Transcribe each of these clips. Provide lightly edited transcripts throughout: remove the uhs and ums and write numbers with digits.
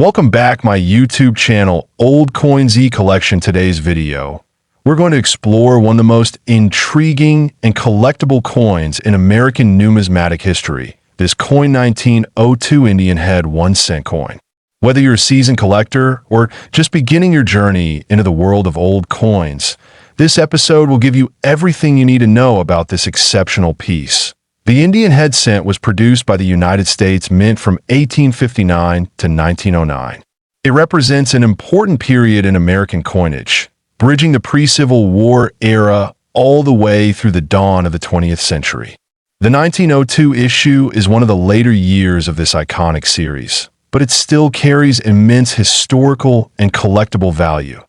Welcome back my YouTube channel, Old Coins E-Collection. Today's video, we're going to explore one of the most intriguing and collectible coins in American numismatic history, this coin 1902 Indian head 1-cent coin. Whether you're a seasoned collector or just beginning your journey into the world of old coins, this episode will give you everything you need to know about this exceptional piece. The Indian head cent was produced by the United States Mint from 1859 to 1909. It represents an important period in American coinage, bridging the pre-Civil War era all the way through the dawn of the 20th century. The 1902 issue is one of the later years of this iconic series, but it still carries immense historical and collectible value.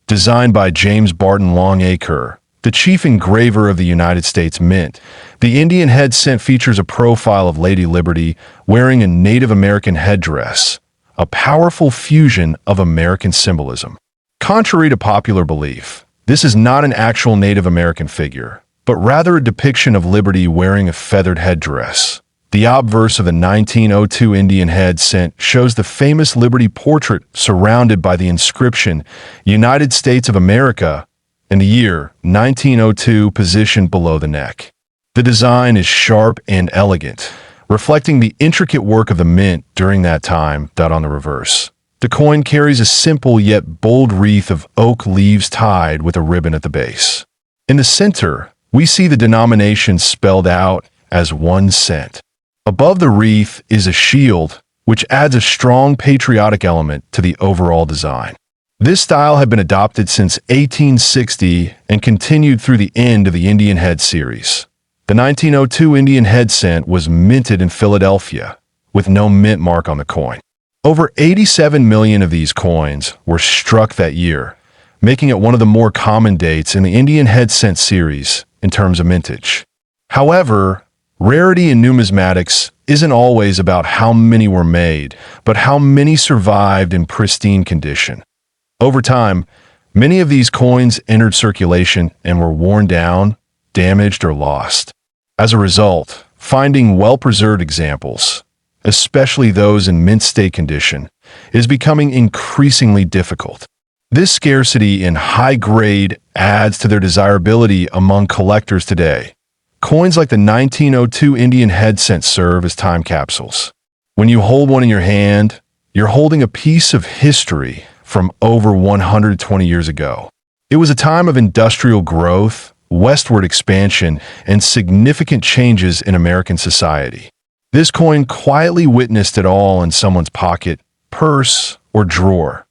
Designed by James Barton Longacre, the chief engraver of the United States Mint, the Indian head cent features a profile of Lady Liberty wearing a Native American headdress, a powerful fusion of American symbolism. Contrary to popular belief, this is not an actual Native American figure, but rather a depiction of Liberty wearing a feathered headdress. The obverse of the 1902 Indian head cent shows the famous Liberty portrait surrounded by the inscription, United States of America, and the year 1902 positioned below the neck. The design is sharp and elegant, reflecting the intricate work of the mint during that time. On the reverse, the coin carries a simple yet bold wreath of oak leaves tied with a ribbon at the base. In the center, we see the denomination spelled out as 1 cent. Above the wreath is a shield, which adds a strong patriotic element to the overall design. This style had been adopted since 1860 and continued through the end of the Indian head series. The 1902 Indian head cent was minted in Philadelphia, with no mint mark on the coin. Over 87 million of these coins were struck that year, making it one of the more common dates in the Indian head cent series in terms of mintage. However, rarity in numismatics isn't always about how many were made, but how many survived in pristine condition. Over time, many of these coins entered circulation and were worn down, damaged, or lost. As a result, finding well-preserved examples, especially those in mint state condition, is becoming increasingly difficult. This scarcity in high grade adds to their desirability among collectors today. Coins like the 1902 Indian head cent serve as time capsules. When you hold one in your hand, you're holding a piece of history from over 120 years ago. It was a time of industrial growth, westward expansion, and significant changes in American society. This coin quietly witnessed it all in someone's pocket, purse, or drawer.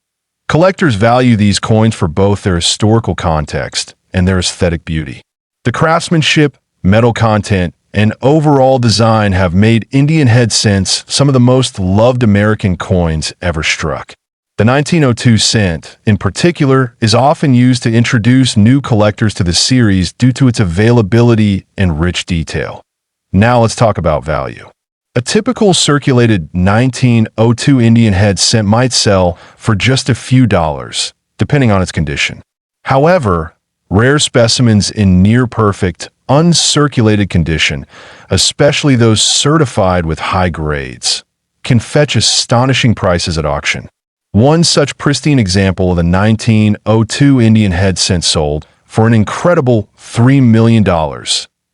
Collectors value these coins for both their historical context and their aesthetic beauty. The craftsmanship, metal content, and overall design have made Indian head cents some of the most loved American coins ever struck. The 1902 cent, in particular, is often used to introduce new collectors to the series due to its availability and rich detail. Now let's talk about value. A typical circulated 1902 Indian head cent might sell for just a few dollars, depending on its condition. However, rare specimens in near-perfect, uncirculated condition, especially those certified with high grades, can fetch astonishing prices at auction. One such pristine example of the 1902 Indian head cent sold for an incredible $3 million,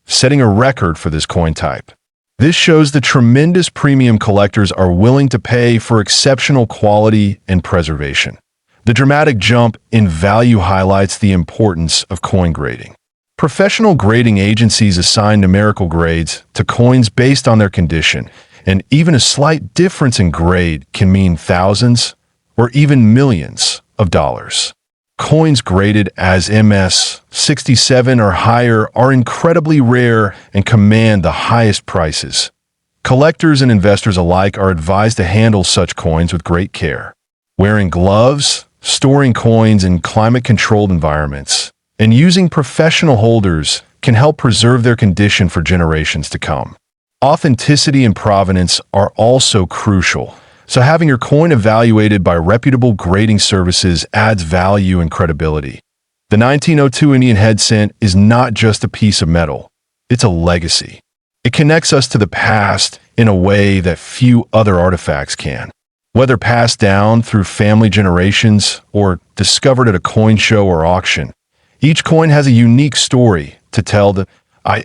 setting a record for this coin type. This shows the tremendous premium collectors are willing to pay for exceptional quality and preservation. The dramatic jump in value highlights the importance of coin grading. Professional grading agencies assign numerical grades to coins based on their condition, and even a slight difference in grade can mean thousands or even millions of dollars. Coins graded as MS 67 or higher are incredibly rare and command the highest prices. Collectors and investors alike are advised to handle such coins with great care. Wearing gloves, storing coins in climate-controlled environments, and using professional holders can help preserve their condition for generations to come. Authenticity and provenance are also crucial, so having your coin evaluated by reputable grading services adds value and credibility. The 1902 Indian head cent is not just a piece of metal, it's a legacy. It connects us to the past in a way that few other artifacts can. Whether passed down through family generations or discovered at a coin show or auction, each coin has a unique story to tell.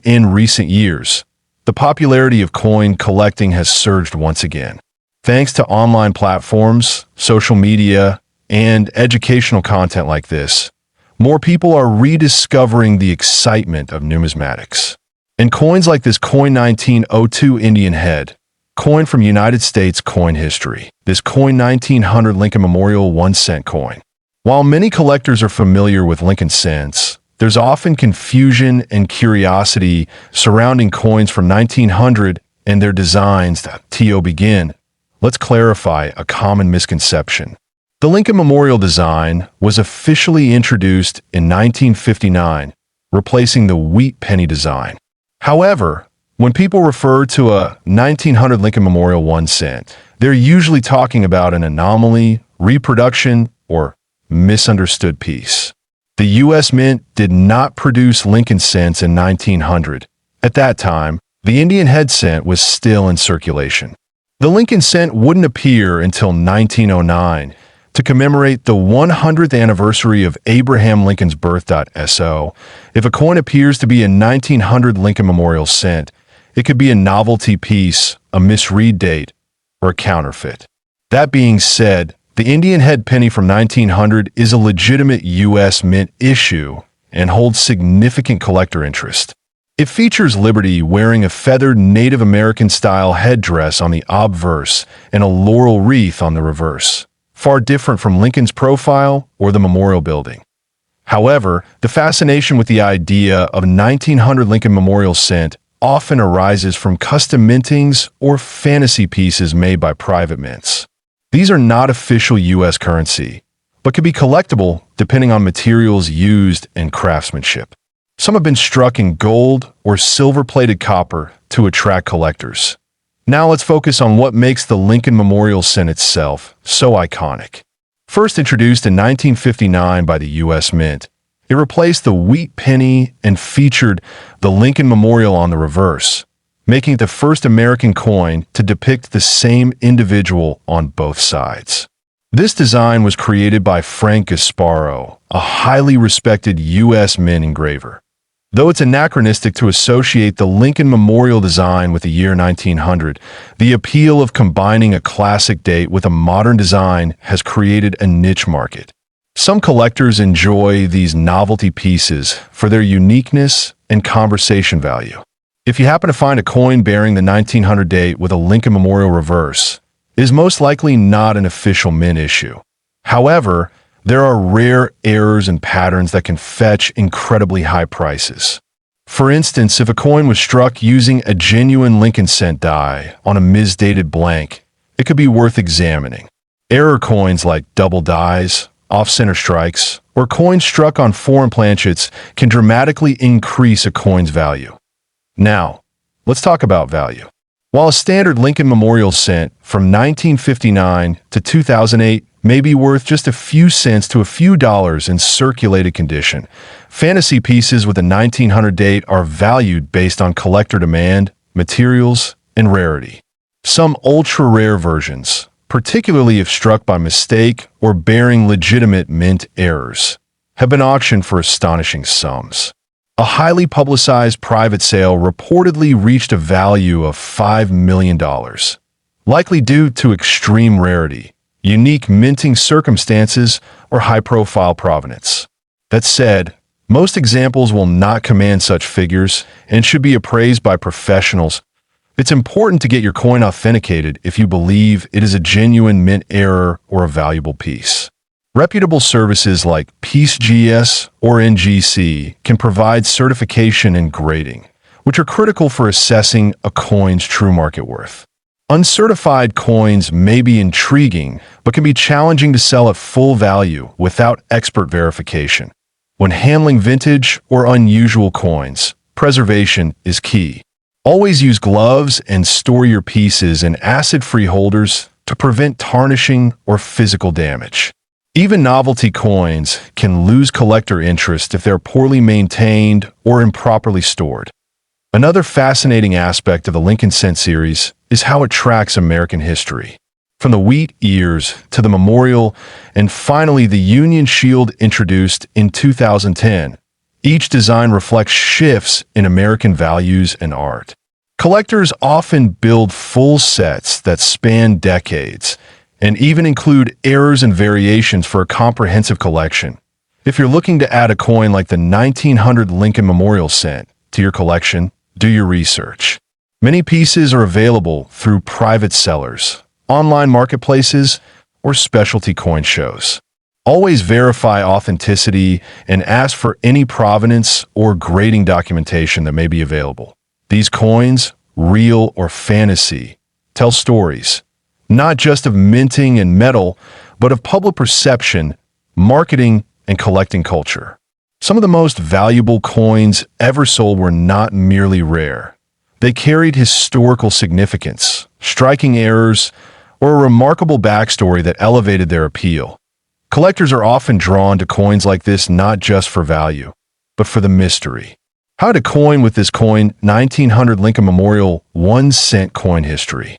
In recent years, the popularity of coin collecting has surged once again. Thanks to online platforms, social media, and educational content like this, more people are rediscovering the excitement of numismatics. And coins like this coin 1902 Indian head, coin from United States coin history, this coin 1900 Lincoln Memorial 1-cent coin. While many collectors are familiar with Lincoln cents, there's often confusion and curiosity surrounding coins from 1900 and their designs. Begin. Let's clarify a common misconception. The Lincoln Memorial design was officially introduced in 1959, replacing the wheat penny design. However, when people refer to a 1900 Lincoln Memorial 1-cent, they're usually talking about an anomaly, reproduction, or misunderstood piece. The U.S. Mint did not produce Lincoln cents in 1900. At that time, the Indian head cent was still in circulation. The Lincoln cent wouldn't appear until 1909 to commemorate the 100th anniversary of Abraham Lincoln's birth. So, if a coin appears to be a 1900 Lincoln Memorial cent, it could be a novelty piece, a misread date, or a counterfeit. That being said, the Indian head penny from 1900 is a legitimate U.S. Mint issue and holds significant collector interest. It features Liberty wearing a feathered Native American-style headdress on the obverse and a laurel wreath on the reverse, far different from Lincoln's profile or the memorial building. However, the fascination with the idea of a 1900 Lincoln Memorial cent often arises from custom mintings or fantasy pieces made by private mints. These are not official U.S. currency, but can be collectible depending on materials used and craftsmanship. Some have been struck in gold or silver-plated copper to attract collectors. Now let's focus on what makes the Lincoln Memorial cent itself so iconic. First introduced in 1959 by the U.S. Mint, it replaced the wheat penny and featured the Lincoln Memorial on the reverse, making it the first American coin to depict the same individual on both sides. This design was created by Frank Gasparo, a highly respected U.S. Mint engraver. Though it's anachronistic to associate the Lincoln Memorial design with the year 1900, the appeal of combining a classic date with a modern design has created a niche market. Some collectors enjoy these novelty pieces for their uniqueness and conversation value. If you happen to find a coin bearing the 1900 date with a Lincoln Memorial reverse, it is most likely not an official mint issue. However, there are rare errors and patterns that can fetch incredibly high prices. For instance, if a coin was struck using a genuine Lincoln cent die on a misdated blank, it could be worth examining. Error coins like double dies, off-center strikes, or coins struck on foreign planchets can dramatically increase a coin's value. Now, let's talk about value. While a standard Lincoln Memorial cent from 1959 to 2008 may be worth just a few cents to a few dollars in circulated condition, fantasy pieces with a 1900 date are valued based on collector demand, materials, and rarity. Some ultra-rare versions, particularly if struck by mistake or bearing legitimate mint errors, have been auctioned for astonishing sums. A highly publicized private sale reportedly reached a value of $5 million, likely due to extreme rarity, unique minting circumstances, or high-profile provenance. That said, most examples will not command such figures and should be appraised by professionals. It's important to get your coin authenticated if you believe it is a genuine mint error or a valuable piece. Reputable services like PeaceGS or NGC can provide certification and grading, which are critical for assessing a coin's true market worth. Uncertified coins may be intriguing, but can be challenging to sell at full value without expert verification. When handling vintage or unusual coins, preservation is key. Always use gloves and store your pieces in acid-free holders to prevent tarnishing or physical damage. Even novelty coins can lose collector interest if they're poorly maintained or improperly stored. Another fascinating aspect of the Lincoln cent series is how it tracks American history. From the wheat ears to the memorial, and finally the Union Shield introduced in 2010. Each design reflects shifts in American values and art. Collectors often build full sets that span decades, and even include errors and variations for a comprehensive collection. If you're looking to add a coin like the 1900 Lincoln Memorial Cent to your collection, do your research. Many pieces are available through private sellers, online marketplaces, or specialty coin shows. Always verify authenticity and ask for any provenance or grading documentation that may be available. These coins, real or fantasy, tell stories, not just of minting and metal, but of public perception, marketing, and collecting culture. Some of the most valuable coins ever sold were not merely rare. They carried historical significance, striking errors, or a remarkable backstory that elevated their appeal. Collectors are often drawn to coins like this not just for value, but for the mystery. How to coin with this coin, 1900 Lincoln Memorial 1 cent coin history.